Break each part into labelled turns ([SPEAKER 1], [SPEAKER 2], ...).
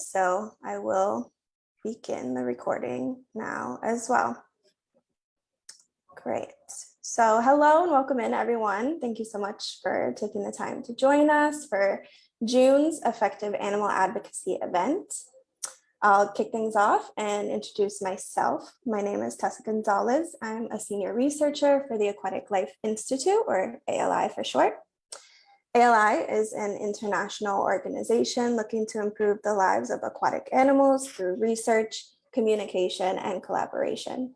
[SPEAKER 1] so I will begin the recording now as well. Great. So hello and welcome in, everyone. Thank you so much for taking the time to join us for June's Effective Animal Advocacy event. I'll kick things off and introduce myself. My name is Tessa Gonzalez. I'm a senior researcher for the Aquatic Life Institute, or ALI for short. ALI is an international organization looking to improve the lives of aquatic animals through research, communication, and collaboration.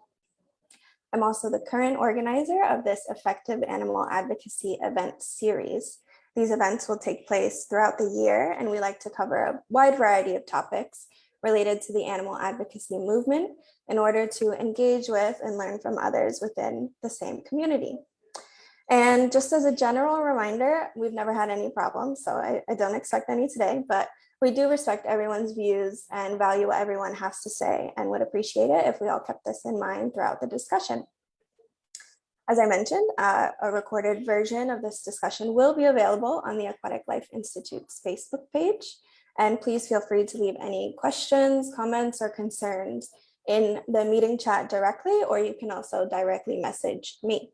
[SPEAKER 1] I'm also the current organizer of this Effective Animal Advocacy event series. These events will take place throughout the year, and we like to cover a wide variety of topics related to the animal advocacy movement in order to engage with and learn from others within the same community. And just as a general reminder, we've never had any problems, so I don't expect any today, but we do respect everyone's views and value what everyone has to say, and would appreciate it if we all kept this in mind throughout the discussion. As I mentioned, a recorded version of this discussion will be available on the Aquatic Life Institute's Facebook page, and please feel free to leave any questions, comments, or concerns in the meeting chat directly, or you can also directly message me.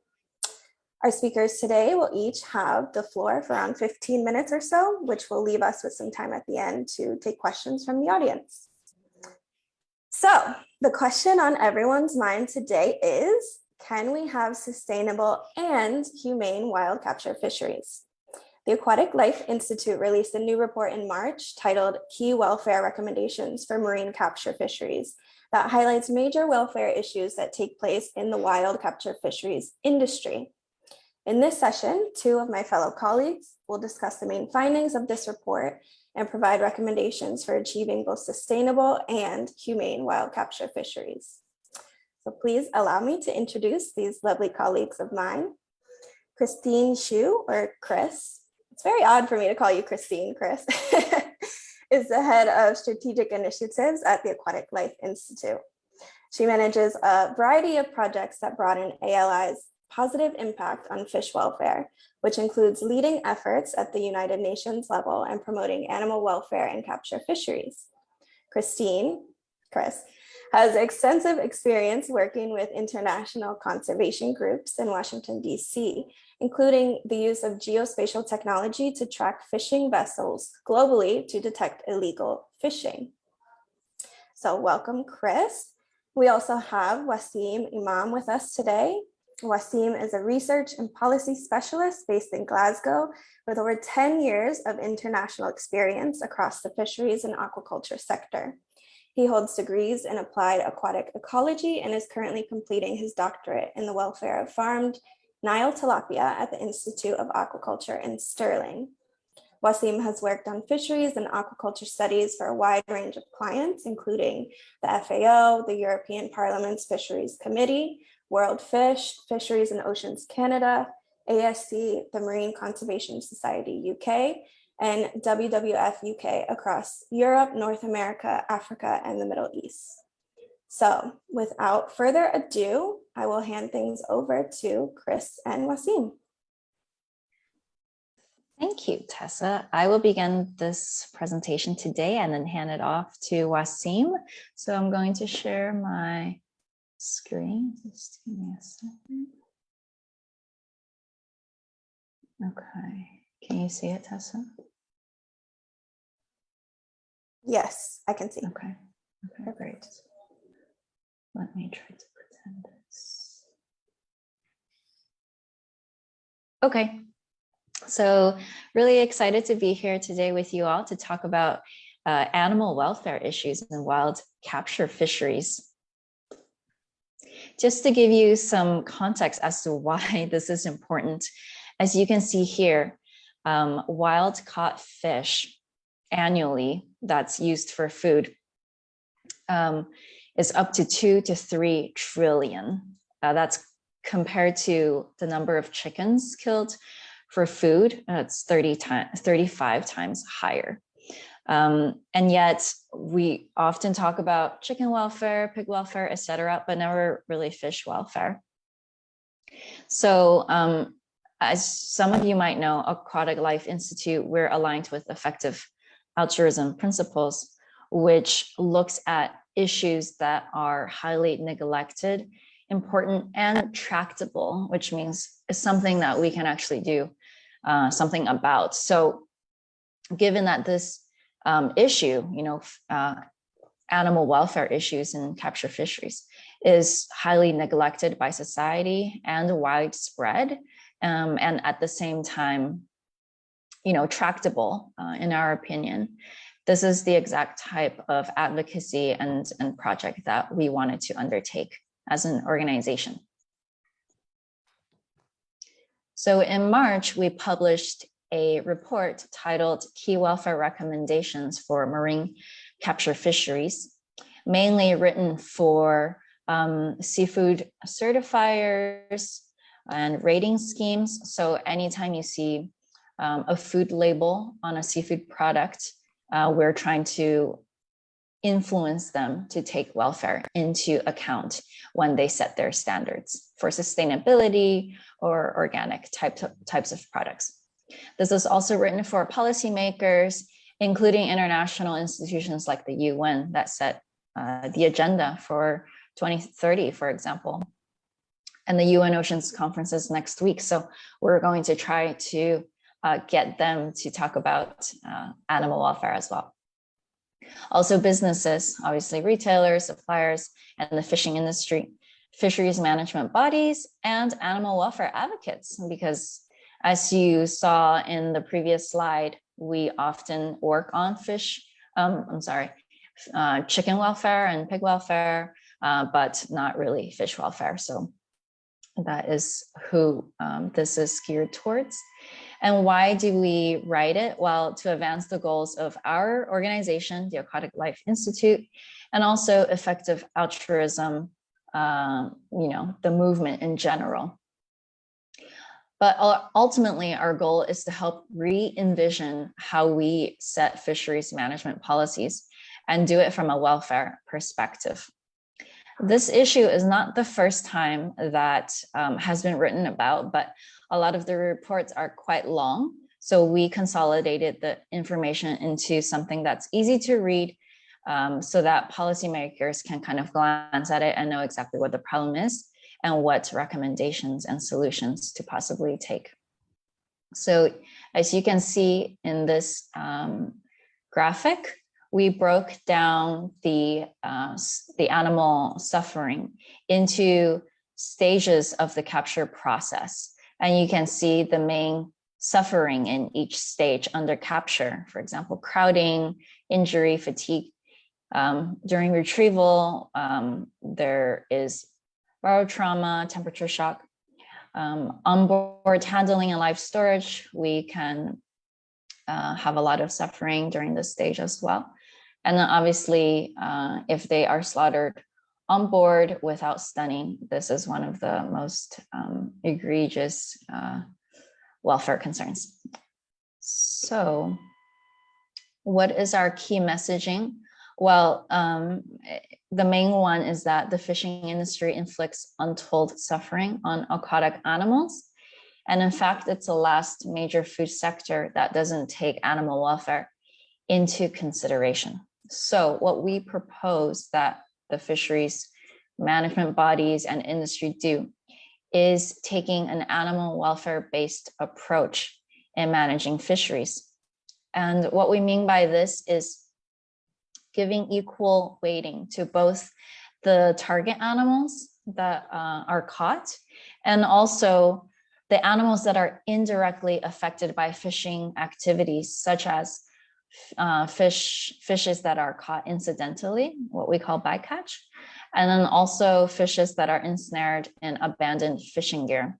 [SPEAKER 1] Our speakers today will each have the floor for around 15 minutes or so, which will leave us with some time at the end to take questions from the audience. So the question on everyone's mind today is, can we have sustainable and humane wild capture fisheries? The Aquatic Life Institute released a new report in March titled Key Welfare Recommendations for Marine Capture Fisheries that highlights major welfare issues that take place in the wild capture fisheries industry. In this session, two of my fellow colleagues will discuss the main findings of this report and provide recommendations for achieving both sustainable and humane wild capture fisheries. So please allow me to introduce these lovely colleagues of mine. Christine Xu, or Chris, it's very odd for me to call you Christine, Chris, is the head of strategic initiatives at the Aquatic Life Institute. She manages a variety of projects that broaden ALI's positive impact on fish welfare, which includes leading efforts at the United Nations level and promoting animal welfare and capture fisheries. Chris, has extensive experience working with international conservation groups in Washington, D.C., including the use of geospatial technology to track fishing vessels globally to detect illegal fishing. So welcome, Chris. We also have Wasim Imam with us today. Wasim is a research and policy specialist based in Glasgow with over 10 years of international experience across the fisheries and aquaculture sector. He holds degrees in applied aquatic ecology and is currently completing his doctorate in the welfare of farmed Nile tilapia at the Institute of Aquaculture in Stirling. Wasim has worked on fisheries and aquaculture studies for a wide range of clients, including the FAO, the European Parliament's Fisheries Committee, World Fish, Fisheries and Oceans Canada, ASC, the Marine Conservation Society UK, and WWF UK across Europe, North America, Africa, and the Middle East. So without further ado, I will hand things over to Chris and Wasim.
[SPEAKER 2] Thank you, Tessa. I will begin this presentation today and then hand it off to Wasim. So I'm going to share my screen. Just give me a second. Okay. Can you see it, Tessa?
[SPEAKER 1] Yes, I can see.
[SPEAKER 2] Okay. Okay, great. Let me try to pretend this. Okay. So really excited to be here today with you all to talk about animal welfare issues in wild capture fisheries. Just to give you some context as to why this is important, as you can see here, wild caught fish annually that's used for food is up to 2 to 3 trillion. That's compared to the number of chickens killed for food. It's 35 times higher. And yet we often talk about chicken welfare, pig welfare, etc., but never really fish welfare. So as some of you might know, Aquatic Life Institute, we're aligned with effective altruism principles, which looks at issues that are highly neglected, important, and tractable, which means it's something that we can actually do something about. So given that this issue, animal welfare issues in capture fisheries is highly neglected by society and widespread, and at the same time, tractable, in our opinion. This is the exact type of advocacy and project that we wanted to undertake as an organization. So in March, we published a report titled Key Welfare Recommendations for Marine Capture Fisheries, mainly written for seafood certifiers and rating schemes. So anytime you see a food label on a seafood product, we're trying to influence them to take welfare into account when they set their standards for sustainability or organic types of products. This is also written for policymakers, including international institutions like the UN that set the agenda for 2030, for example. And the UN Oceans Conference is next week. So we're going to try to get them to talk about animal welfare as well. Also businesses, obviously retailers, suppliers, and the fishing industry, fisheries management bodies, and animal welfare advocates, because as you saw in the previous slide, we often work on chicken welfare and pig welfare, but not really fish welfare. So that is who this is geared towards. And why do we write it? Well, to advance the goals of our organization, the Aquatic Life Institute, and also effective altruism, the movement in general. But ultimately, our goal is to help re-envision how we set fisheries management policies and do it from a welfare perspective. This issue is not the first time that has been written about, but a lot of the reports are quite long. So we consolidated the information into something that's easy to read, so that policymakers can kind of glance at it and know exactly what the problem is and what recommendations and solutions to possibly take. So as you can see in this graphic, we broke down the animal suffering into stages of the capture process. And you can see the main suffering in each stage under capture, for example, crowding, injury, fatigue. During retrieval, there is barotrauma, temperature shock. Onboard handling and live storage, we can have a lot of suffering during this stage as well. And then obviously, if they are slaughtered on board without stunning, this is one of the most egregious welfare concerns. So what is our key messaging? Well, the main one is that the fishing industry inflicts untold suffering on aquatic animals. And in fact, it's the last major food sector that doesn't take animal welfare into consideration. So what we propose that the fisheries management bodies and industry do is taking an animal welfare-based approach in managing fisheries. And what we mean by this is giving equal weighting to both the target animals that are caught and also the animals that are indirectly affected by fishing activities, such as fishes that are caught incidentally, what we call bycatch, and then also fishes that are ensnared in abandoned fishing gear,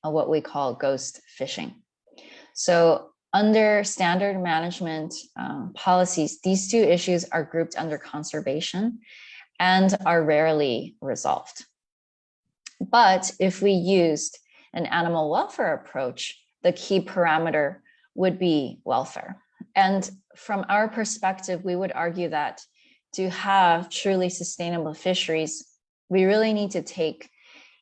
[SPEAKER 2] what we call ghost fishing. So under standard management policies, these two issues are grouped under conservation and are rarely resolved. But if we used an animal welfare approach, the key parameter would be welfare. And from our perspective, we would argue that to have truly sustainable fisheries, we really need to take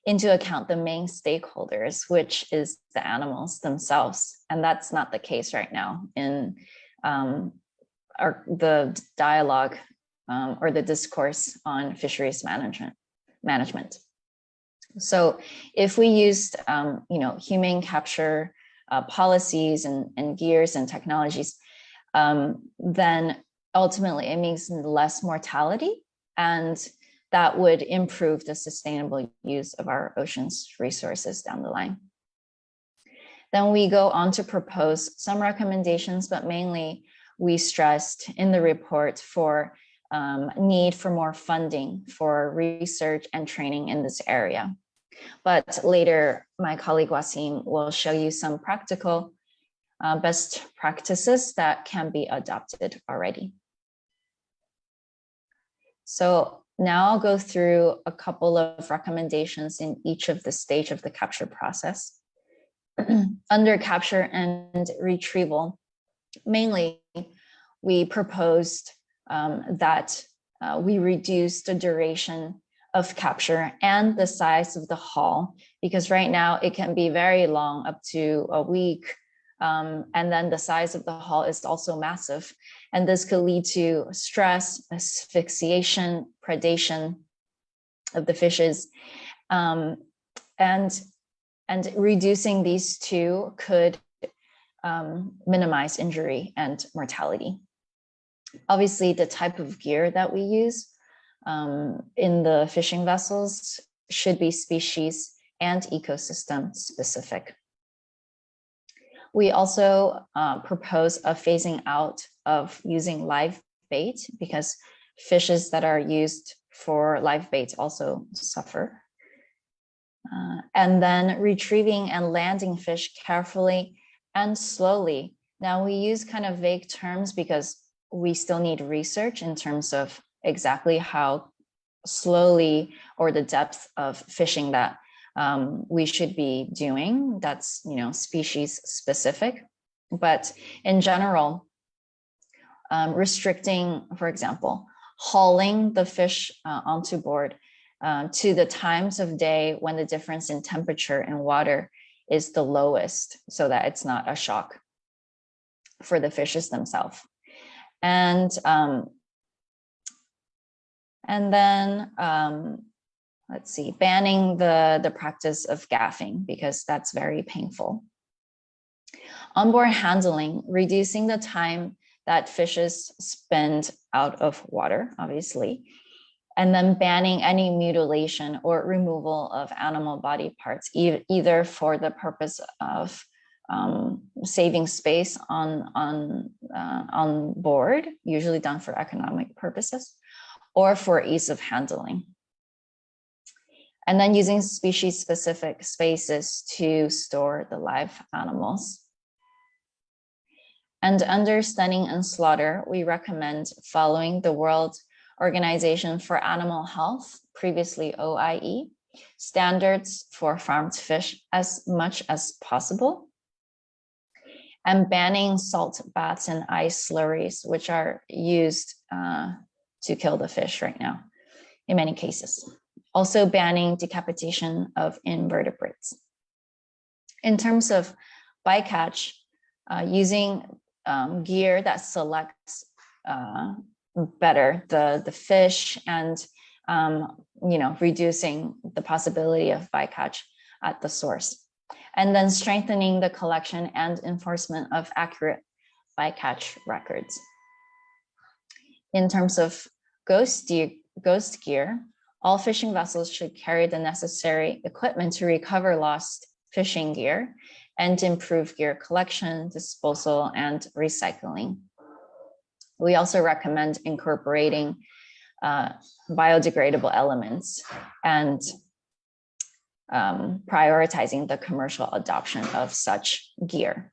[SPEAKER 2] into account the main stakeholders, which is the animals themselves. And that's not the case right now in the dialogue or the discourse on fisheries management. So if we used, humane capture policies and gears and technologies, then ultimately it means less mortality, and that would improve the sustainable use of our ocean's resources down the line. Then we go on to propose some recommendations, but mainly we stressed in the report for need for more funding for research and training in this area. But later, my colleague Wasim will show you some practical best practices that can be adopted already. So now I'll go through a couple of recommendations in each of the stage of the capture process. Under capture and retrieval, mainly we proposed that we reduce the duration of capture and the size of the haul, because right now it can be very long, up to a week. And then the size of the haul is also massive. And this could lead to stress, asphyxiation, predation of the fishes. And reducing these two could minimize injury and mortality. Obviously, the type of gear that we use in the fishing vessels should be species and ecosystem specific. We also propose a phasing out of using live bait, because fishes that are used for live bait also suffer. And then retrieving and landing fish carefully and slowly. Now we use kind of vague terms because we still need research in terms of exactly how slowly or the depth of fishing that we should be doing. That's, species specific. But in general, restricting, for example, hauling the fish onto board to the times of day when the difference in temperature and water is the lowest, so that it's not a shock for the fishes themselves. And then let's see, banning the practice of gaffing, because that's very painful. Onboard handling, reducing the time that fishes spend out of water, obviously. And then banning any mutilation or removal of animal body parts, either for the purpose of saving space on board, usually done for economic purposes, or for ease of handling. And then using species-specific spaces to store the live animals. And under stunning and slaughter, we recommend following the World Organization for Animal Health, previously OIE, standards for farmed fish as much as possible, and banning salt baths and ice slurries, which are used to kill the fish right now in many cases. Also banning decapitation of invertebrates. In terms of bycatch, using gear that selects better the fish, and reducing the possibility of bycatch at the source. And then strengthening the collection and enforcement of accurate bycatch records. In terms of ghost gear, all fishing vessels should carry the necessary equipment to recover lost fishing gear and improve gear collection, disposal, and recycling. We also recommend incorporating biodegradable elements and prioritizing the commercial adoption of such gear.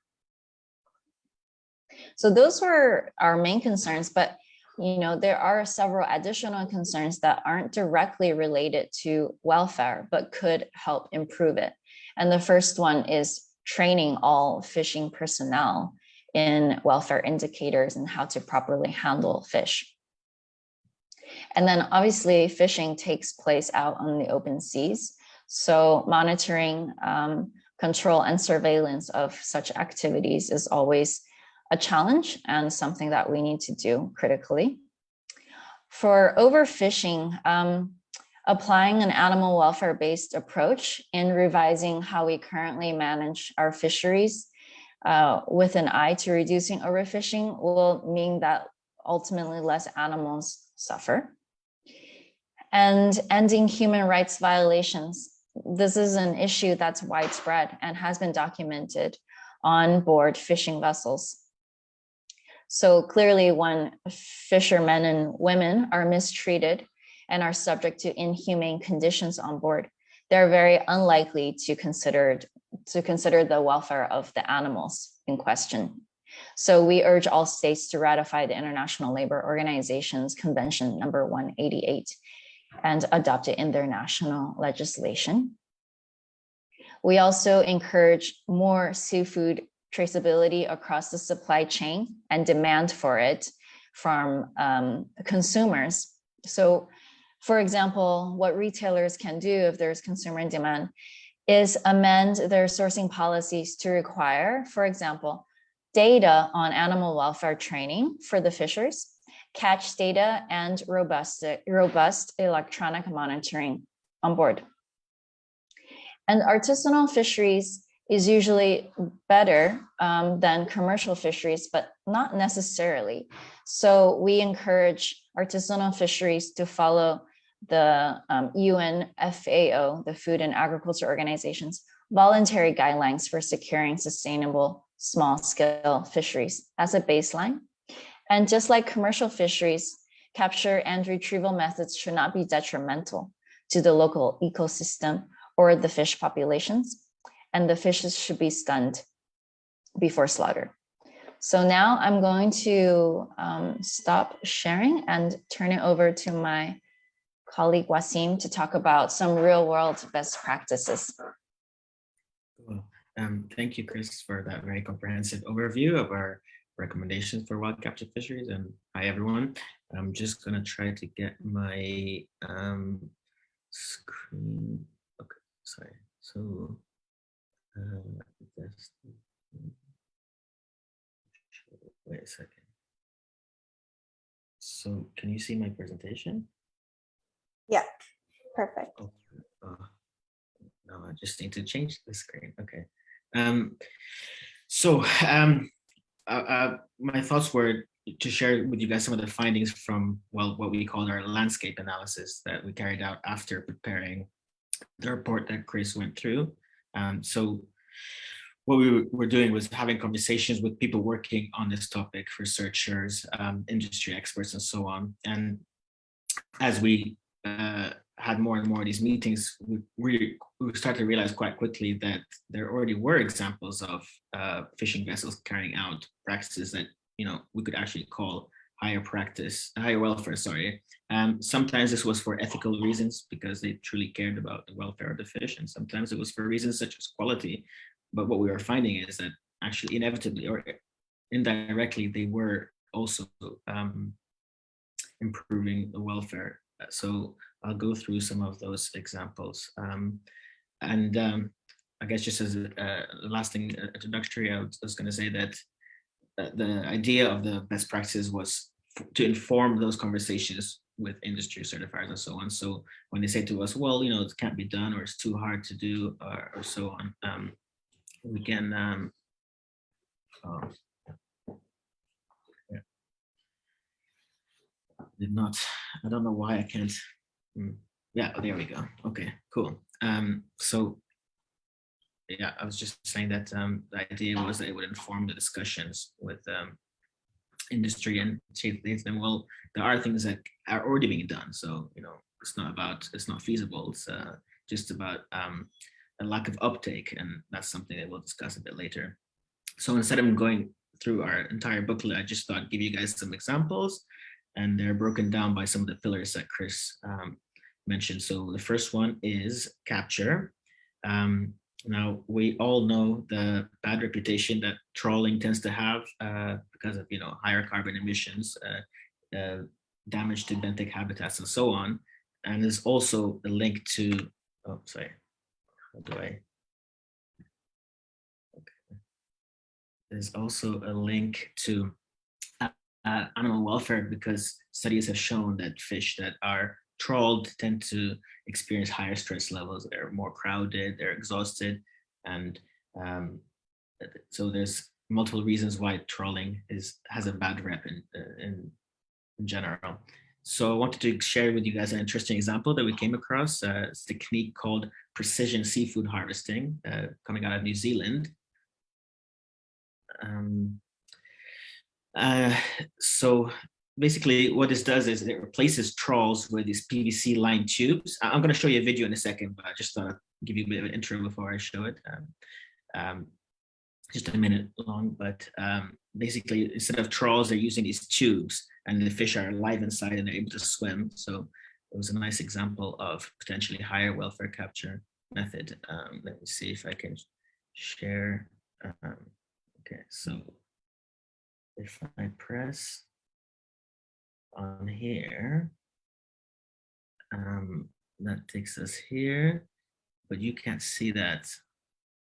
[SPEAKER 2] So those were our main concerns, but there are several additional concerns that aren't directly related to welfare, but could help improve it. And the first one is training all fishing personnel in welfare indicators and how to properly handle fish. And then obviously fishing takes place out on the open seas. So monitoring, control, and surveillance of such activities is always a challenge and something that we need to do critically. For overfishing, applying an animal welfare-based approach in revising how we currently manage our fisheries with an eye to reducing overfishing will mean that ultimately less animals suffer. And ending human rights violations. This is an issue that's widespread and has been documented on board fishing vessels. So clearly, when fishermen and women are mistreated and are subject to inhumane conditions on board, they're very unlikely to consider the welfare of the animals in question. So we urge all states to ratify the International Labor Organization's Convention number 188 and adopt it in their national legislation. We also encourage more seafood traceability across the supply chain and demand for it from consumers. So, for example, what retailers can do if there's consumer demand is amend their sourcing policies to require, for example, data on animal welfare training for the fishers, catch data, and robust electronic monitoring on board. And artisanal fisheries is usually better than commercial fisheries, but not necessarily. So we encourage artisanal fisheries to follow the UN FAO, the Food and Agriculture Organization's voluntary guidelines for securing sustainable small-scale fisheries as a baseline. And just like commercial fisheries, capture and retrieval methods should not be detrimental to the local ecosystem or the fish populations, and the fishes should be stunned before slaughter. So now I'm going to stop sharing and turn it over to my colleague Wasim to talk about some real-world best practices.
[SPEAKER 3] Cool. Thank you, Chris, for that very comprehensive overview of our recommendations for wild capture fisheries. And hi, everyone. I'm just going to try to get my screen. Okay, sorry. So, wait a second. So, can you see my presentation?
[SPEAKER 1] Yeah, perfect.
[SPEAKER 3] Oh, no, I just need to change the screen. Okay. My thoughts were to share with you guys some of the findings from, well, what we called our landscape analysis that we carried out after preparing the report that Chris went through. So what we were doing was having conversations with people working on this topic, researchers, industry experts, and so on. And as we had more and more of these meetings, we started to realize quite quickly that there already were examples of fishing vessels carrying out practices that we could actually call higher welfare. Sorry. Sometimes this was for ethical reasons because they truly cared about the welfare of the fish, and sometimes it was for reasons such as quality. But what we were finding is that actually inevitably or indirectly they were also improving the welfare. So I'll go through some of those examples. I guess just as a last thing introductory, I was going to say that the idea of the best practices was to inform those conversations with industry certifiers and so on. So when they say to us, well, it can't be done or it's too hard to do or so on, we can I don't know why I can't. Yeah, there we go. Okay, cool. So yeah, I was just saying that the idea was that it would inform the discussions with industry and say to them, well, there are things that are already being done. So, it's not feasible. It's just about a lack of uptake. And that's something that we'll discuss a bit later. So instead of going through our entire booklet, I just thought I'd give you guys some examples, and they're broken down by some of the pillars that Chris mentioned. So the first one is capture. Now, we all know the bad reputation that trawling tends to have because of higher carbon emissions, damage to benthic habitats, and so on. And there's also a link to, oh, sorry, how do I? Okay. there's also a link to animal welfare, because studies have shown that fish that are trawled tend to experience higher stress levels. They're more crowded, they're exhausted, and so there's multiple reasons why trawling has a bad rep in general. So I wanted to share with you guys an interesting example that we came across. It's a technique called precision seafood harvesting, coming out of New Zealand. So basically what this does is it replaces trawls with these PVC lined tubes. I'm going to show you a video in a second, but I just thought I'd give you a bit of an intro before I show it. Just a minute long, but basically instead of trawls, they're using these tubes, and the fish are alive inside and they're able to swim. So it was a nice example of potentially higher welfare capture method. Let me see if I can share. Okay, so if I press on here, that takes us here, but you can't see that.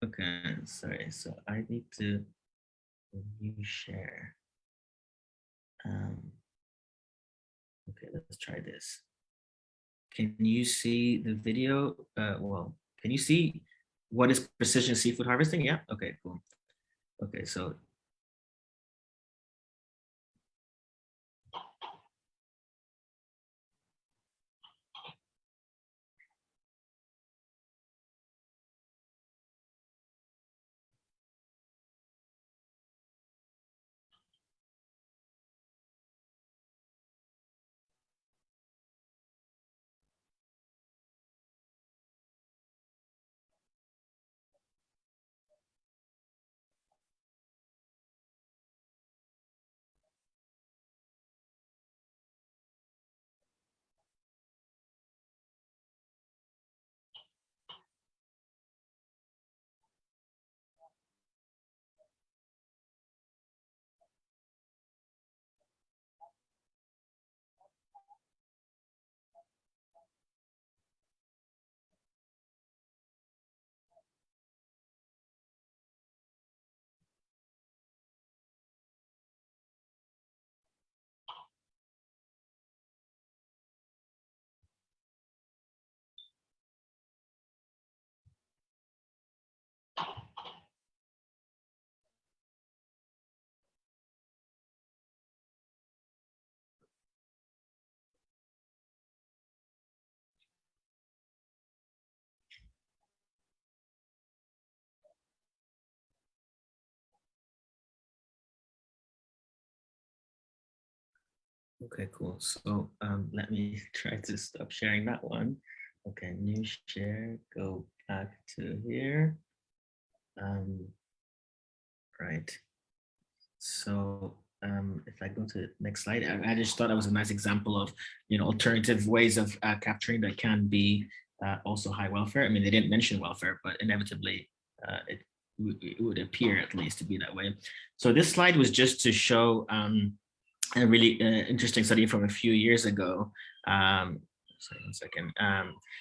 [SPEAKER 3] Okay, sorry. So I need to share. Okay, let's try this. Can you see the video? Well, can you see what is precision seafood harvesting? Yeah. Okay, cool. Okay, so okay, cool. So let me try to stop sharing that one. Okay, new share, go back to here. Right. So if I go to the next slide, I just thought that was a nice example of, alternative ways of capturing that can be also high welfare. I mean, they didn't mention welfare, but inevitably it would appear at least to be that way. So this slide was just to show a really interesting study from a few years ago. Sorry, 1 second.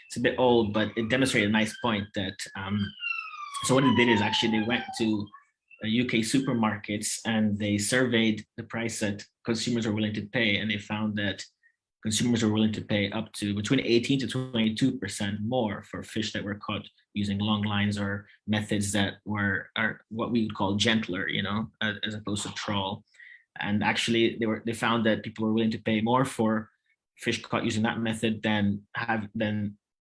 [SPEAKER 3] It's a bit old, but it demonstrated a nice point that, so what it did is actually they went to UK supermarkets and they surveyed the price that consumers are willing to pay, and they found that consumers are willing to pay up to between 18 to 22% more for fish that were caught using long lines or methods that are what we would call gentler, as opposed to trawl. And actually they found that people were willing to pay more for fish caught using that method than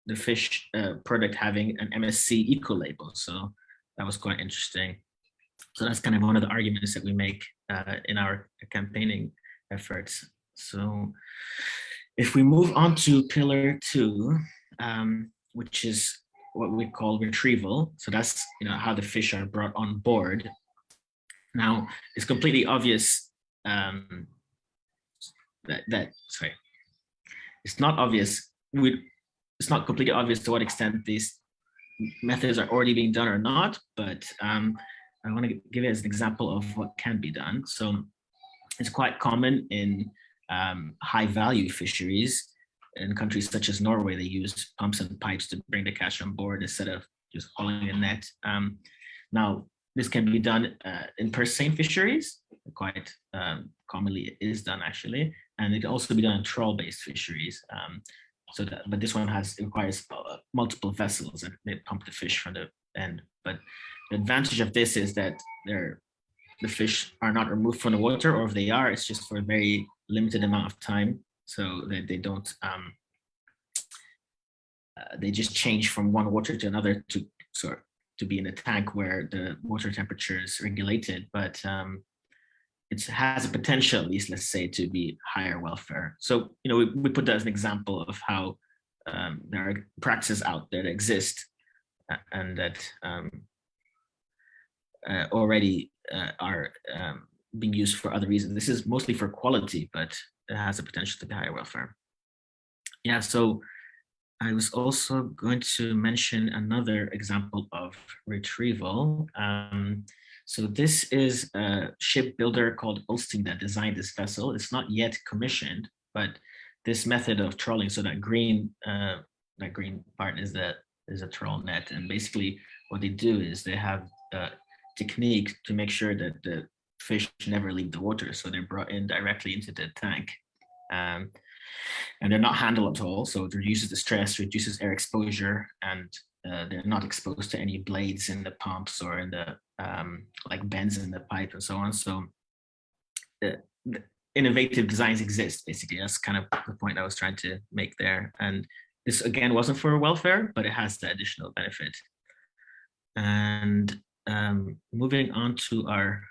[SPEAKER 3] the fish product having an MSC eco label. So that was quite interesting. So that's kind of one of the arguments that we make in our campaigning efforts. So if we move on to pillar 2, which is what we call retrieval. So that's how the fish are brought on board. Now it's completely obvious sorry, it's not obvious. It's not completely obvious to what extent these methods are already being done or not, but I want to give it as an example of what can be done. So it's quite common in high value fisheries in countries such as Norway. They use pumps and pipes to bring the catch on board instead of just hauling a net. Now, this can be done in purse seine fisheries, quite commonly it is done actually, and it can also be done in trawl-based fisheries. But this one requires multiple vessels, and they pump the fish from the end. But the advantage of this is that the fish are not removed from the water, or if they are, it's just for a very limited amount of time, so that they don't. They just change from one water to another to be in a tank where the water temperature is regulated, but it has a potential, at least, let's say, to be higher welfare. So, we put that as an example of how there are practices out there that exist and that already are being used for other reasons. This is mostly for quality, but it has a potential to be higher welfare. Yeah, so I was also going to mention another example of retrieval. So this is a shipbuilder called Ulstein that designed this vessel. It's not yet commissioned, but this method of trawling, so that green part is a trawl net. And basically what they do is they have a technique to make sure that the fish never leave the water. So they're brought in directly into the tank. And they're not handled at all, so it reduces the stress, reduces air exposure, and they're not exposed to any blades in the pumps or in the like bends in the pipe and so on. So the innovative designs exist, basically. That's kind of the point I was trying to make there. And this, again, wasn't for welfare, but it has the additional benefit. And moving on to our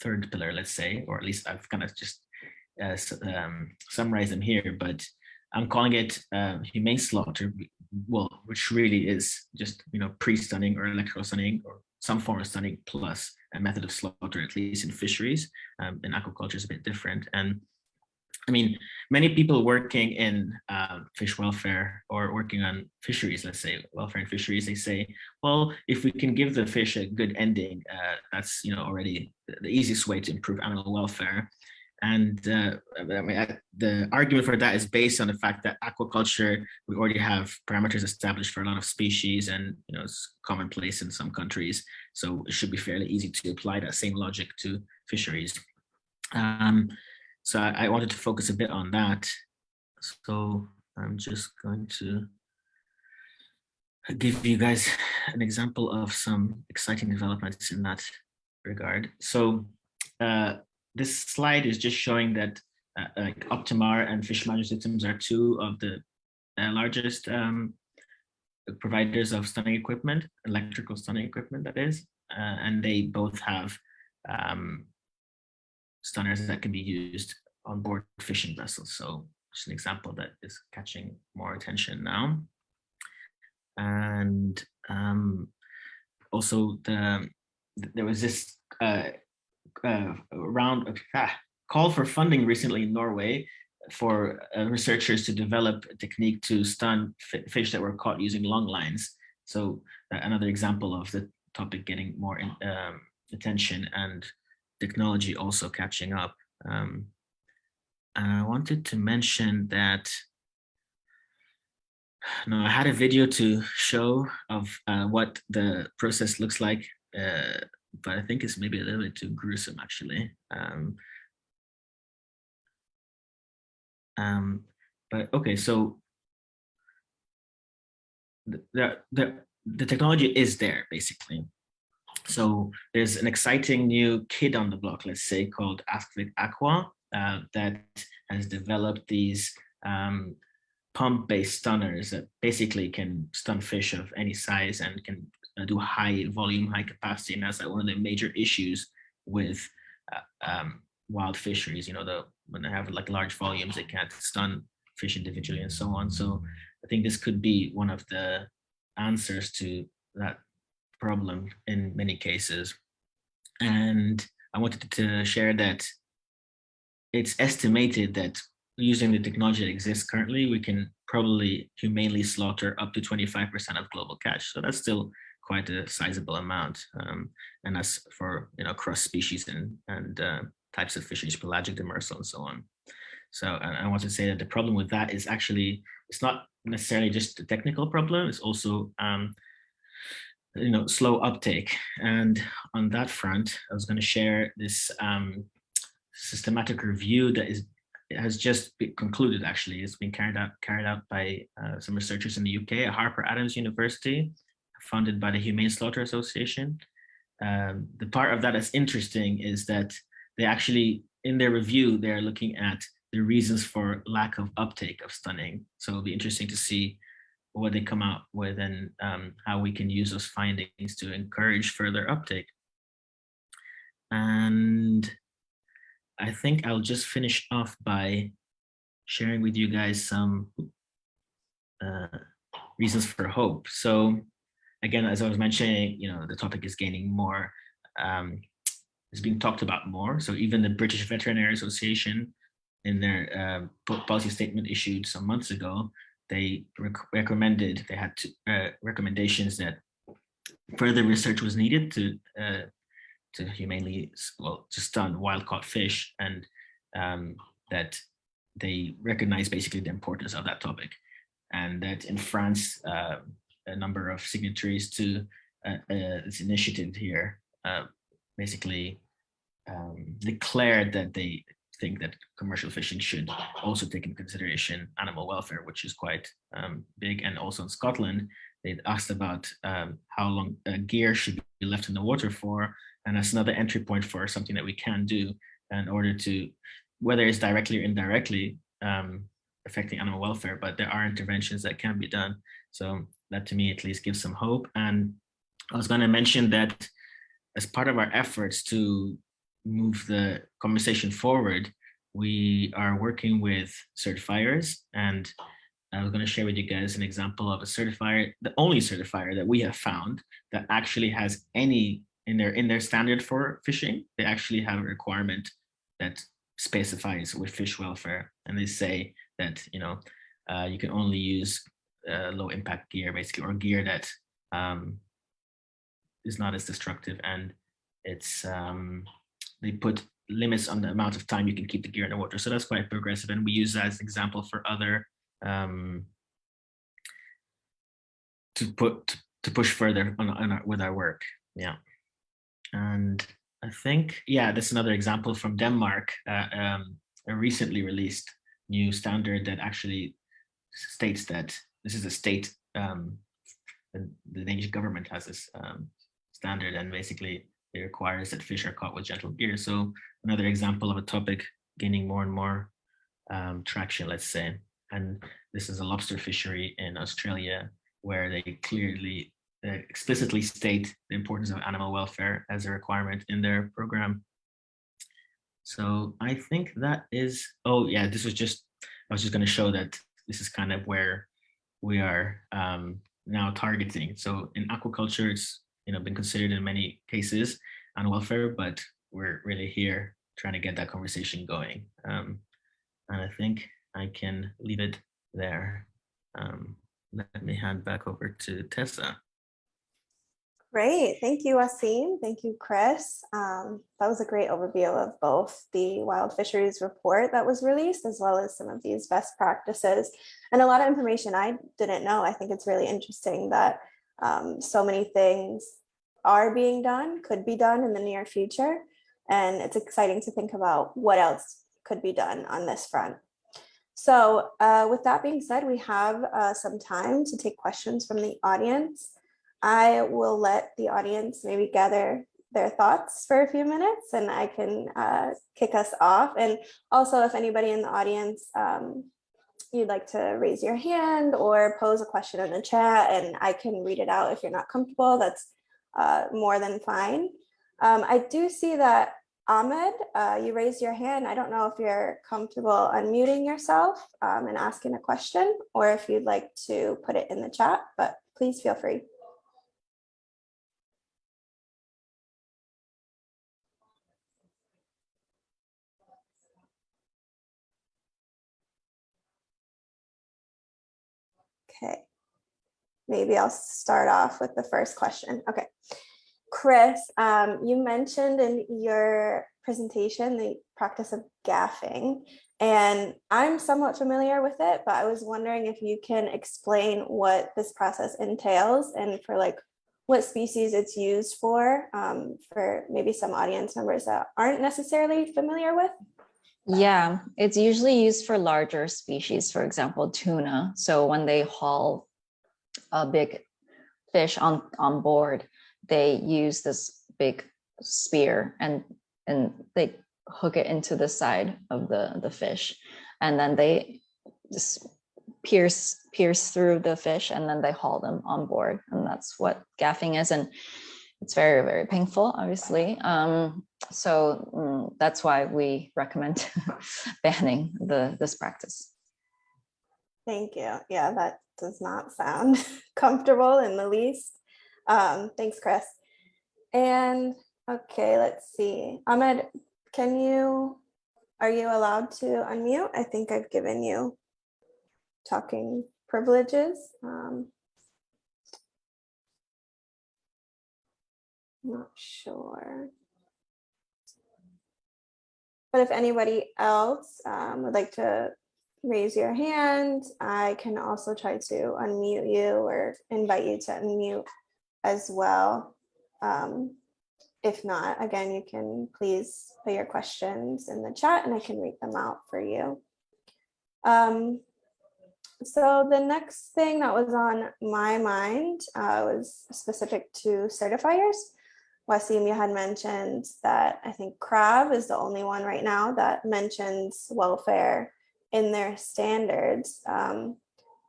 [SPEAKER 3] third pillar, let's say, or at least I've kind of just summarize them here, but I'm calling it humane slaughter, which really is just pre-stunning or electrical stunning or some form of stunning plus a method of slaughter, at least in fisheries. In aquaculture is a bit different. And I mean, many people working in fish welfare or working on fisheries, let's say welfare in fisheries, they say, well, if we can give the fish a good ending, that's already the easiest way to improve animal welfare. And the argument for that is based on the fact that aquaculture, we already have parameters established for a lot of species, and it's commonplace in some countries. So it should be fairly easy to apply that same logic to fisheries. So I wanted to focus a bit on that. So I'm just going to give you guys an example of some exciting developments in that regard. So this slide is just showing that like Optimar and Fish Management Systems are two of the largest providers of stunning equipment, electrical stunning equipment, that is, and they both have stunners that can be used on board fishing vessels. So just an example that is catching more attention now. And also there was this call for funding recently in Norway for researchers to develop a technique to stun fish that were caught using long lines. So another example of the topic getting more attention and technology also catching up. And I wanted to mention that I had a video to show of what the process looks like, but I think it's maybe a little bit too gruesome, actually. But okay, so the technology is there, basically. So there's an exciting new kid on the block, let's say, called Aquatic Aqua, that has developed these pump-based stunners that basically can stun fish of any size and can do high volume, high capacity. And that's like one of the major issues with wild fisheries. When they have like large volumes, they can't stun fish individually and so on. So I think this could be one of the answers to that problem in many cases. And I wanted to share that it's estimated that using the technology that exists currently, we can probably humanely slaughter up to 25% of global catch. So that's still quite a sizable amount. And that's for cross species and types of fisheries, pelagic, demersal, and so on. So I want to say that the problem with that is actually, it's not necessarily just a technical problem, it's also slow uptake. And on that front, I was going to share this systematic review that has just been concluded. Actually, it's been carried out by some researchers in the UK at Harper Adams University, funded by the Humane Slaughter Association. The part of that that's interesting is that they actually, in their review, they're looking at the reasons for lack of uptake of stunning. So it'll be interesting to see what they come out with and how we can use those findings to encourage further uptake. And I think I'll just finish off by sharing with you guys some reasons for hope. So again, as I was mentioning, the topic is gaining more, is being talked about more. So even the British Veterinary Association, in their policy statement issued some months ago, they recommended, they had recommendations that further research was needed to humanely, to stun wild-caught fish, and that they recognize basically the importance of that topic, and that in France, a number of signatories to this initiative here basically declared that they think that commercial fishing should also take into consideration animal welfare, which is quite big. And also in Scotland, they asked about how long gear should be left in the water for, and that's another entry point for something that we can do in order to, whether it's directly or indirectly affecting animal welfare, but there are interventions that can be done. So that to me at least gives some hope. And I was going to mention that as part of our efforts to move the conversation forward, we are working with certifiers, and I was going to share with you guys an example of a certifier, the only certifier that we have found that actually has any in their standard for fishing. They actually have a requirement that specifies with fish welfare, and they say that you can only use low impact gear, basically, or gear that is not as destructive, and it's they put limits on the amount of time you can keep the gear in the water. So that's quite progressive, and we use that as an example for other to push further with our work. Yeah, and I think that's another example from Denmark, a recently released new standard that actually states that this is a state. The Danish government has this standard, and basically it requires that fish are caught with gentle gear. So another example of a topic gaining more and more traction, let's say. And this is a lobster fishery in Australia, where they clearly explicitly state the importance of animal welfare as a requirement in their program. So I think that is, I was just going to show that this is kind of where we are now targeting. So in aquaculture, it's been considered in many cases animal welfare, but we're really here trying to get that conversation going. And I think I can leave it there. Let me hand back over to Tessa.
[SPEAKER 1] Great. Thank you, Wasim. Thank you, Chris. That was a great overview of both the wild fisheries report that was released, as well as some of these best practices, and a lot of information I didn't know. I think it's really interesting that so many things are being done, could be done in the near future. And it's exciting to think about what else could be done on this front. So with that being said, we have some time to take questions from the audience. I will let the audience maybe gather their thoughts for a few minutes, and I can kick us off. And also, if anybody in the audience you'd like to raise your hand or pose a question in the chat, and I can read it out if you're not comfortable, that's more than fine. I do see that Ahmed, you raised your hand. I don't know if you're comfortable unmuting yourself and asking a question, or if you'd like to put it in the chat, but please feel free. Okay, maybe I'll start off with the first question. Okay, Chris, you mentioned in your presentation the practice of gaffing, and I'm somewhat familiar with it, but I was wondering if you can explain what this process entails and for like what species it's used for maybe some audience members that aren't necessarily familiar with?
[SPEAKER 2] Yeah, it's usually used for larger species, for example, tuna. So when they haul a big fish on board, they use this big spear and they hook it into the side of the fish, and then they just pierce through the fish, and then they haul them on board, and that's what gaffing is. And it's very, very painful, obviously. So that's why we recommend banning this practice.
[SPEAKER 1] Thank you. Yeah, that does not sound comfortable in the least. Thanks, Chris. And okay, let's see. Ahmed, are you allowed to unmute? I think I've given you talking privileges. Not sure. But if anybody else would like to raise your hand, I can also try to unmute you or invite you to unmute as well. If not, again, you can please put your questions in the chat and I can read them out for you. So the next thing that was on my mind was specific to certifiers. Wasim, you had mentioned that I think crab is the only one right now that mentions welfare in their standards.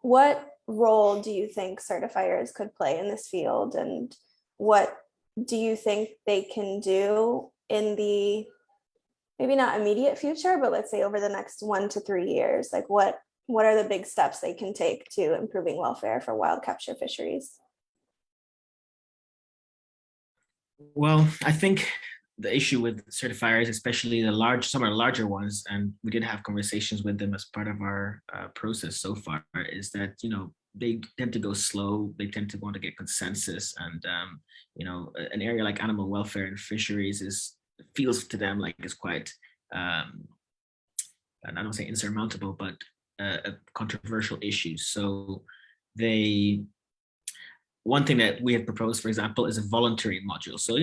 [SPEAKER 1] What role do you think certifiers could play in this field, and what do you think they can do in the maybe not immediate future, but let's say over the next 1 to 3 years? Like what are the big steps they can take to improving welfare for wild capture fisheries?
[SPEAKER 3] Well, I think the issue with certifiers, especially some of the larger ones, and we did have conversations with them as part of our process so far, is that, they tend to go slow. They tend to want to get consensus, and an area like animal welfare and fisheries feels to them like it's quite, and I don't say insurmountable, but a controversial issue. So one thing that we have proposed, for example, is a voluntary module. So,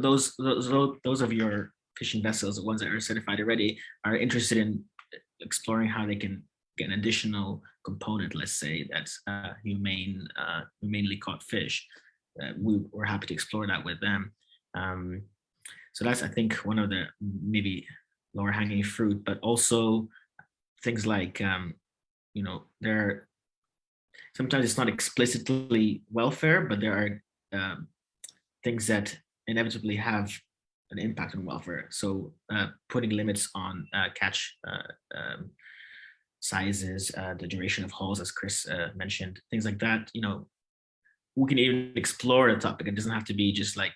[SPEAKER 3] those of your fishing vessels, the ones that are certified already, are interested in exploring how they can get an additional component, let's say, that's humanely caught fish. We're happy to explore that with them. So that's, I think, one of the maybe lower hanging fruit, but also things like, sometimes it's not explicitly welfare, but there are things that inevitably have an impact on welfare. So putting limits on catch sizes, the duration of hauls, as Chris mentioned, things like that. We can even explore a topic. It doesn't have to be just like,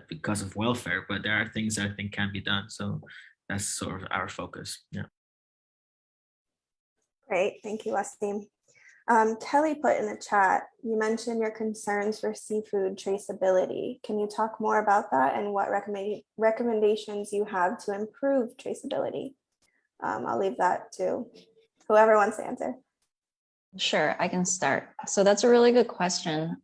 [SPEAKER 3] because of welfare, but there are things that I think can be done. So that's sort of our focus. Yeah.
[SPEAKER 1] Great, thank you, Wasim. Kelly put in the chat, you mentioned your concerns for seafood traceability. Can you talk more about that and what recommendations you have to improve traceability? I'll leave that to whoever wants to answer.
[SPEAKER 2] Sure, I can start. So that's a really good question.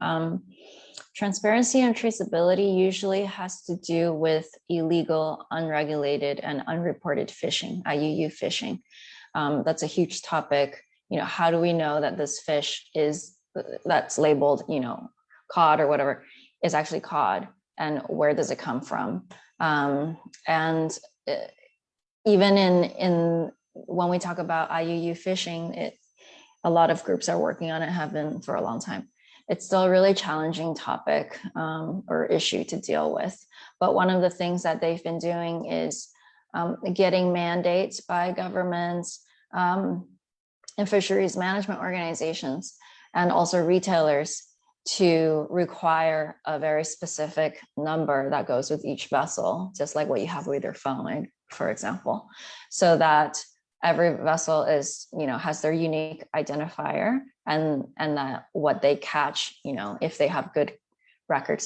[SPEAKER 2] Transparency and traceability usually has to do with illegal, unregulated, and unreported fishing, IUU fishing. That's a huge topic. How do we know that this fish that's labeled, cod or whatever, is actually cod, and where does it come from? And even in when we talk about IUU fishing, a lot of groups are working on it, have been for a long time. It's still a really challenging topic or issue to deal with. But one of the things that they've been doing is getting mandates by governments, and fisheries management organizations, and also retailers to require a very specific number that goes with each vessel, just like what you have with your phone, for example, so that every vessel is, has their unique identifier, and that what they catch, if they have good record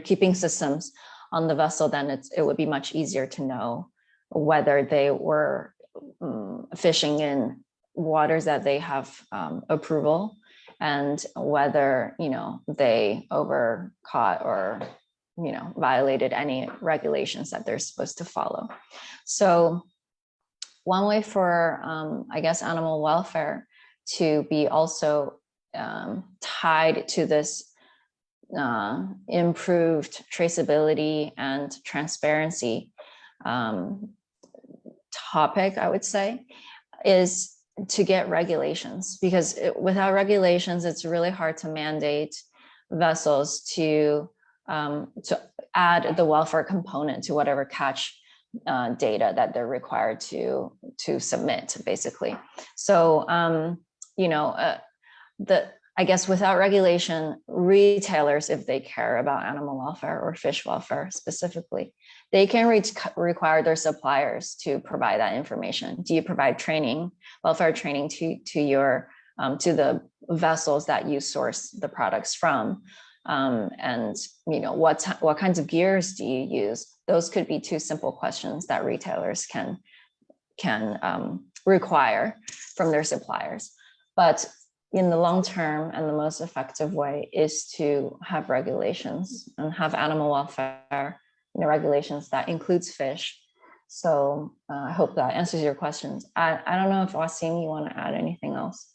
[SPEAKER 2] keeping systems on the vessel, then it would be much easier to know whether they were fishing in waters that they have approval, and whether, they overcaught or, violated any regulations that they're supposed to follow. So one way for, I guess, animal welfare to be also tied to this improved traceability and transparency topic, I would say, is to get regulations, because without regulations, it's really hard to mandate vessels to add the welfare component to whatever catch data that they're required to submit, basically. So, I guess without regulation, retailers, if they care about animal welfare or fish welfare specifically, they can require their suppliers to provide that information. Do you provide training, welfare training to your to the vessels that you source the products from? And what kinds of gears do you use? Those could be two simple questions that retailers can require from their suppliers. But in the long term, and the most effective way is to have regulations and have animal welfare regulations that includes fish. So I hope that answers your questions. I don't know if Wasim, you want to add anything else?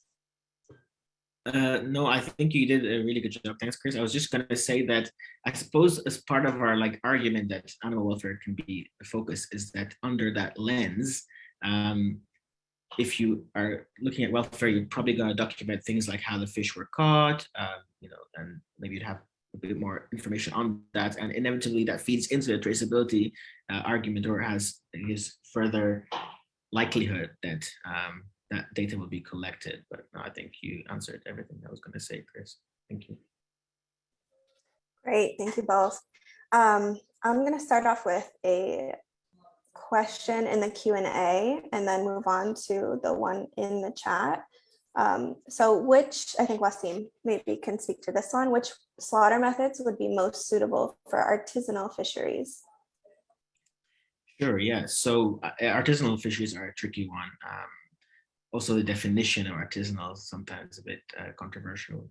[SPEAKER 3] No, I think you did a really good job. Thanks, Chris. I was just going to say that I suppose as part of our argument that animal welfare can be a focus is that under that lens, if you are looking at welfare, you're probably going to document things like how the fish were caught, and maybe you'd have a bit more information on that, and inevitably that feeds into the traceability argument, or is further likelihood that that data will be collected. But no, I think you answered everything I was going to say, Chris. Thank you.
[SPEAKER 1] Great, thank you both. I'm going to start off with a question in the Q&A and then move on to the one in the chat. So which, I think Wasim maybe can speak to this one, which slaughter methods would be most suitable for artisanal fisheries?
[SPEAKER 3] Sure, yeah. So artisanal fisheries are a tricky one. Also, the definition of artisanal is sometimes a bit controversial.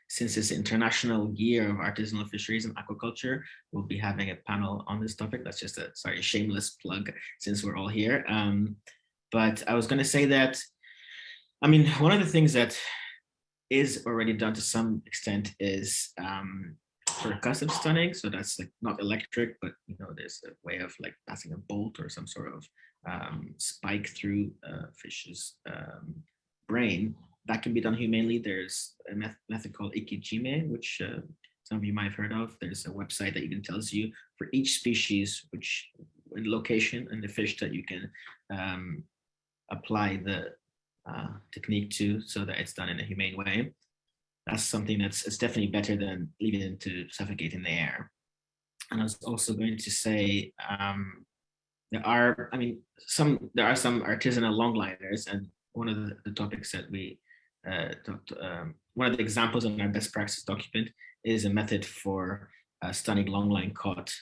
[SPEAKER 3] Since it's International Year of Artisanal Fisheries and Aquaculture, we'll be having a panel on this topic. That's just a shameless plug since we're all here. But I was going to say that, I mean, one of the things that is already done to some extent is percussive stunning. So that's not electric, but there's a way of passing a bolt or some sort of spike through a fish's brain. That can be done humanely. There's a method called ikijime, which some of you might have heard of. There's a website that even tells you for each species which location and the fish that you can apply the technique to, so that it's done in a humane way. That's something it's definitely better than leaving it to suffocate in the air. And I was also going to say there are some artisanal longliners, and one of the topics that we one of the examples in our best practice document is a method for stunning longline caught,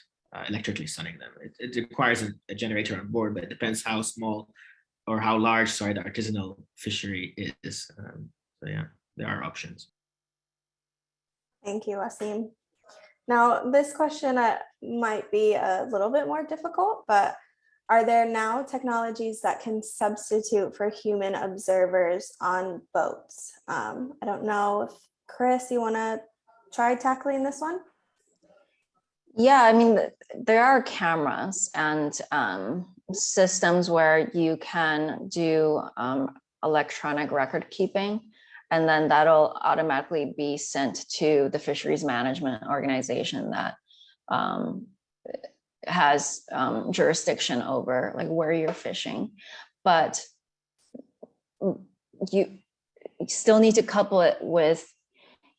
[SPEAKER 3] electrically stunning them. It requires a generator on board, but it depends how small or how large, the artisanal fishery is. So yeah, there are options.
[SPEAKER 1] Thank you, Wasim. Now, this question might be a little bit more difficult, but are there now technologies that can substitute for human observers on boats? I don't know if Chris, you want to try tackling this one?
[SPEAKER 2] Yeah, I mean, there are cameras and systems where you can do electronic record keeping, and then that'll automatically be sent to the fisheries management organization that has jurisdiction over where you're fishing. But you still need to couple it with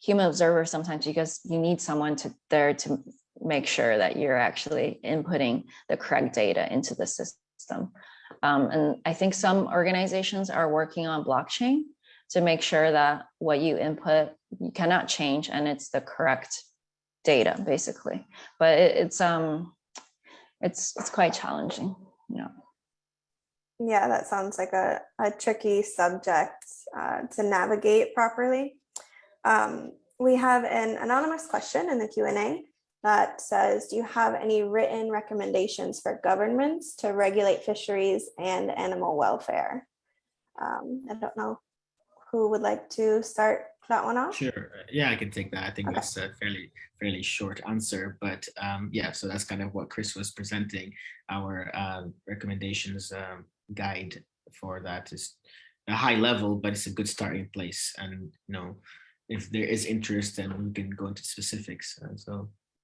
[SPEAKER 2] human observers sometimes, because you need someone there to make sure that you're actually inputting the correct data into the system. And I think some organizations are working on blockchain to make sure that what you input, you cannot change, and it's the correct data, basically. But it's quite challenging.
[SPEAKER 1] Yeah, that sounds like a tricky subject to navigate properly. We have an anonymous question in the Q&A that says, do you have any written recommendations for governments to regulate fisheries and animal welfare? I don't know who would like to start that one off.
[SPEAKER 3] Sure. Yeah, I can take that. I think
[SPEAKER 1] Okay.
[SPEAKER 3] that's a fairly short answer, but yeah, so that's kind of what Chris was presenting. Our recommendations guide for that is a high level, but it's a good starting place. And if there is interest, then we can go into specifics.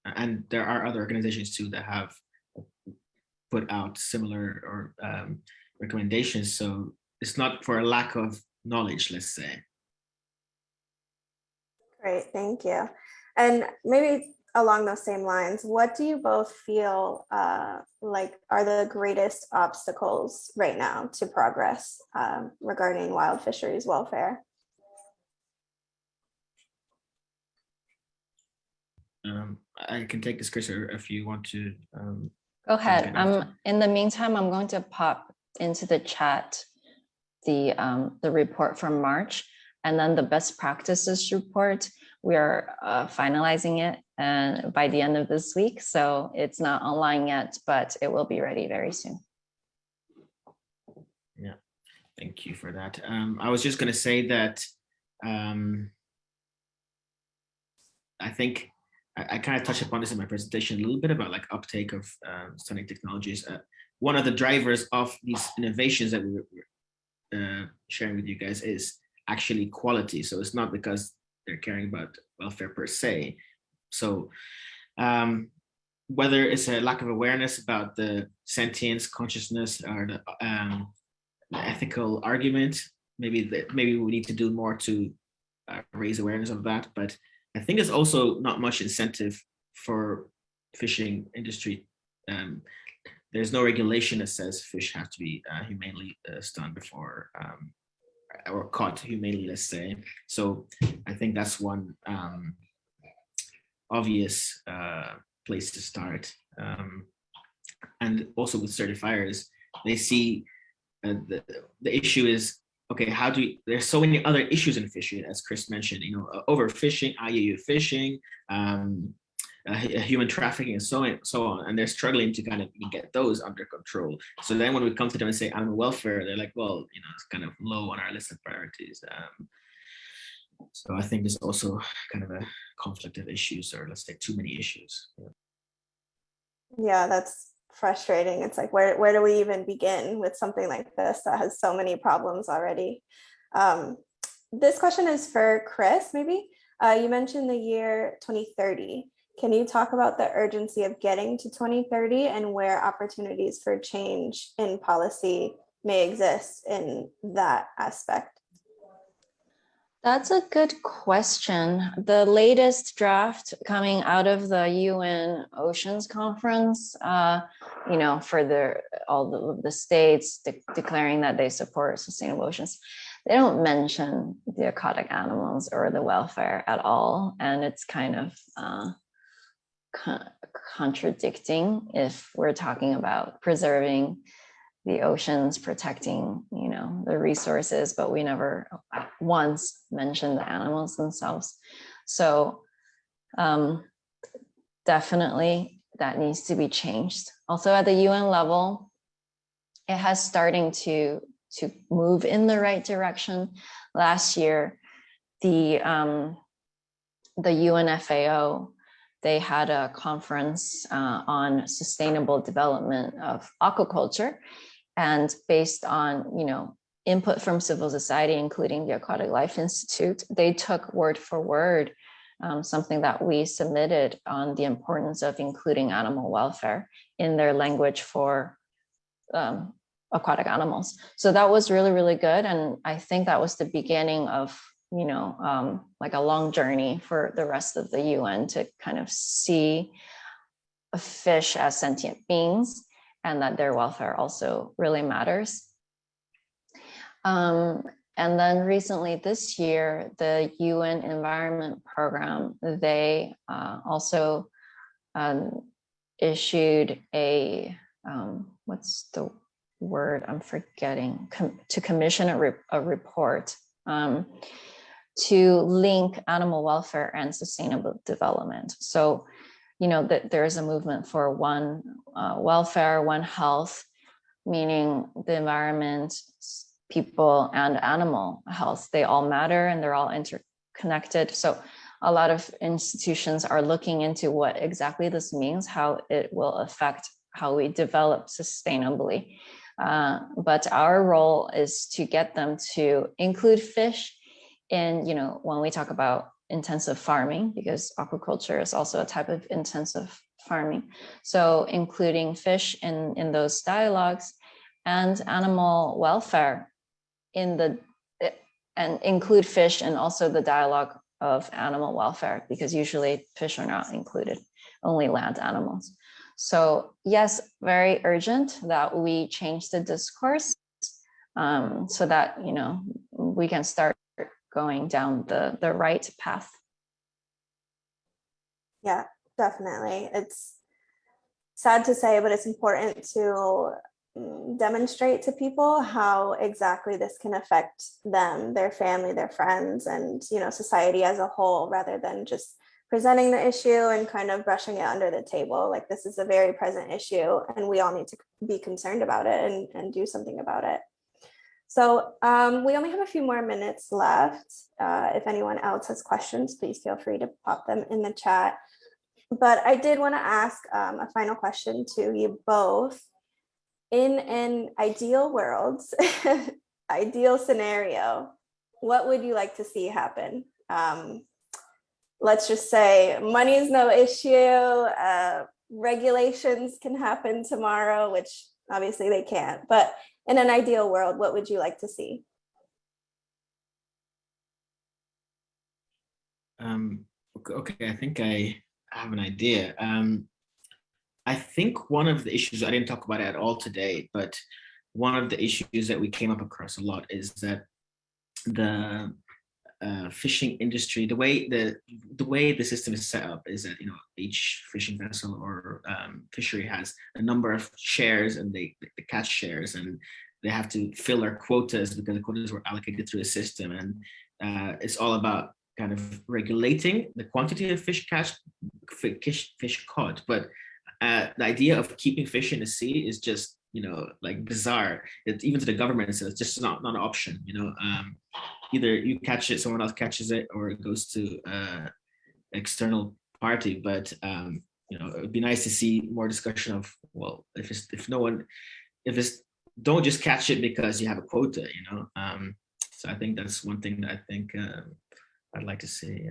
[SPEAKER 3] And there are other organizations too that have put out similar or recommendations. So it's not for a lack of knowledge, let's say.
[SPEAKER 1] Great, thank you. And maybe along those same lines, what do you both feel like are the greatest obstacles right now to progress regarding wild fisheries welfare?
[SPEAKER 3] I can take this, Chris, or if you want to.
[SPEAKER 2] Go ahead. In the meantime, I'm going to pop into the chat the report from March, and then the best practices report. We are finalizing it and by the end of this week, so it's not online yet, but it will be ready very soon.
[SPEAKER 3] Yeah, thank you for that. I was just going to say that I think I kind of touched upon this in my presentation a little bit about like uptake of stunning technologies. One of the drivers of these innovations that we're sharing with you guys is actually quality. So it's not because they're caring about welfare per se. So whether it's a lack of awareness about the sentience, consciousness, or the ethical argument, maybe we need to do more to raise awareness of that. But I think there's also not much incentive for fishing industry. There's no regulation that says fish have to be humanely stunned before or caught humanely, let's say. So I think that's one obvious place to start. And also with certifiers, they see the issue is, okay, how do we, there's so many other issues in fishing, as Chris mentioned, overfishing, IUU fishing, human trafficking, and so on. And they're struggling to kind of get those under control. So then when we come to them and say animal welfare, they're like, well, it's kind of low on our list of priorities. So I think there's also kind of a conflict of issues, or let's say too many issues.
[SPEAKER 1] Yeah, that's frustrating. It's like, where do we even begin with something like this that has so many problems already? This question is for Chris, maybe. You mentioned the year 2030. Can you talk about the urgency of getting to 2030 and where opportunities for change in policy may exist in that aspect?
[SPEAKER 2] That's a good question. The latest draft coming out of the UN Oceans Conference, for all the states declaring that they support sustainable oceans, they don't mention the aquatic animals or the welfare at all. And it's kind of contradicting if we're talking about preserving the oceans, protecting, the resources, but we never once mentioned the animals themselves. So definitely that needs to be changed. Also at the UN level, it has starting to move in the right direction. Last year, the UNFAO, they had a conference on sustainable development of aquaculture. And based on, input from civil society, including the Aquatic Life Institute, they took word for word something that we submitted on the importance of including animal welfare in their language for aquatic animals. So that was really, really good. And I think that was the beginning of, like a long journey for the rest of the UN to kind of see a fish as sentient beings, and that their welfare also really matters. And then recently this year, the UN Environment Program, they also issued a, what's the word I'm forgetting, to commission a report to link animal welfare and sustainable development. So, that there is a movement for one welfare, one health, meaning the environment, people, and animal health. They all matter and they're all interconnected. So a lot of institutions are looking into what exactly this means, how it will affect how we develop sustainably. But our role is to get them to include fish in, when we talk about intensive farming, because aquaculture is also a type of intensive farming. So including fish in those dialogues, and animal welfare and include fish in also the dialogue of animal welfare, because usually fish are not included, only land animals. So yes, very urgent that we change the discourse so that, we can start going down the right path.
[SPEAKER 1] Yeah, definitely. It's sad to say, but it's important to demonstrate to people how exactly this can affect them, their family, their friends, and society as a whole, rather than just presenting the issue and kind of brushing it under the table. Like, this is a very present issue and we all need to be concerned about it and do something about it. So we only have a few more minutes left. If anyone else has questions, please feel free to pop them in the chat. But I did want to ask a final question to you both. In an ideal world, ideal scenario, what would you like to see happen? Let's just say money is no issue. Regulations can happen tomorrow, which obviously they can't. But in an ideal world, what would you like to see?
[SPEAKER 3] Okay, I think I have an idea. I think one of the issues, I didn't talk about it at all today, but one of the issues that we came up across a lot is that the fishing industry, the way the system is set up is that each fishing vessel or fishery has a number of shares, and they catch shares, and they have to fill their quotas because the quotas were allocated through a system, and it's all about kind of regulating the quantity of fish caught. But the idea of keeping fish in the sea is just like bizarre. Even to the government, so it's just not an option. Either you catch it, someone else catches it, or it goes to external party. But it would be nice to see more discussion of, well, don't just catch it because you have a quota. So I think that's one thing that I think I'd like to see.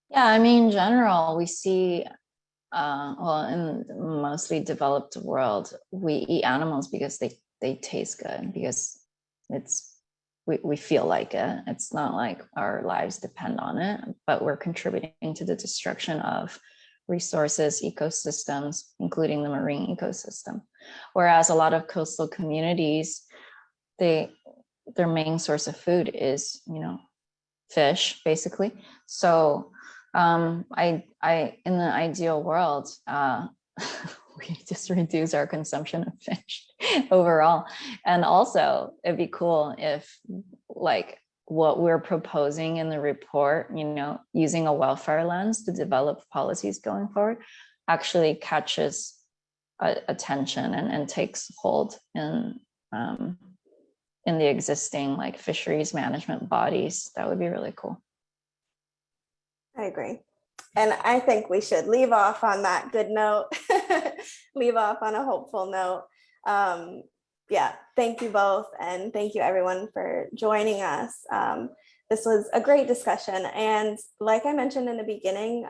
[SPEAKER 2] Yeah, I mean, in general, we see, in the mostly developed world, we eat animals because they taste good, because we feel like it. It's not like our lives depend on it, but we're contributing to the destruction of resources, ecosystems, including the marine ecosystem. Whereas a lot of coastal communities, their main source of food is, fish, basically. So I in the ideal world, we just reduce our consumption of fish overall. And also it'd be cool if, like, what we're proposing in the report, using a welfare lens to develop policies going forward, actually catches attention and takes hold in the existing like fisheries management bodies. That would be really cool.
[SPEAKER 1] I agree. And I think we should leave off on that good note, leave off on a hopeful note. Yeah, thank you both. And thank you everyone for joining us. This was a great discussion. And like I mentioned in the beginning,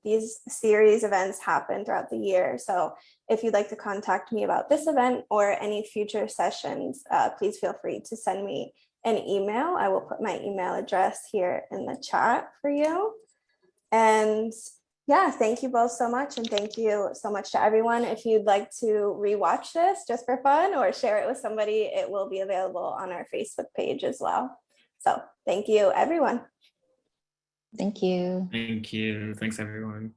[SPEAKER 1] these series events happen throughout the year. So if you'd like to contact me about this event or any future sessions, please feel free to send me an email. I will put my email address here in the chat for you. And yeah, thank you both so much. And thank you so much to everyone. If you'd like to rewatch this just for fun or share it with somebody, it will be available on our Facebook page as well. So thank you, everyone.
[SPEAKER 2] Thank you.
[SPEAKER 3] Thank you. Thanks, everyone.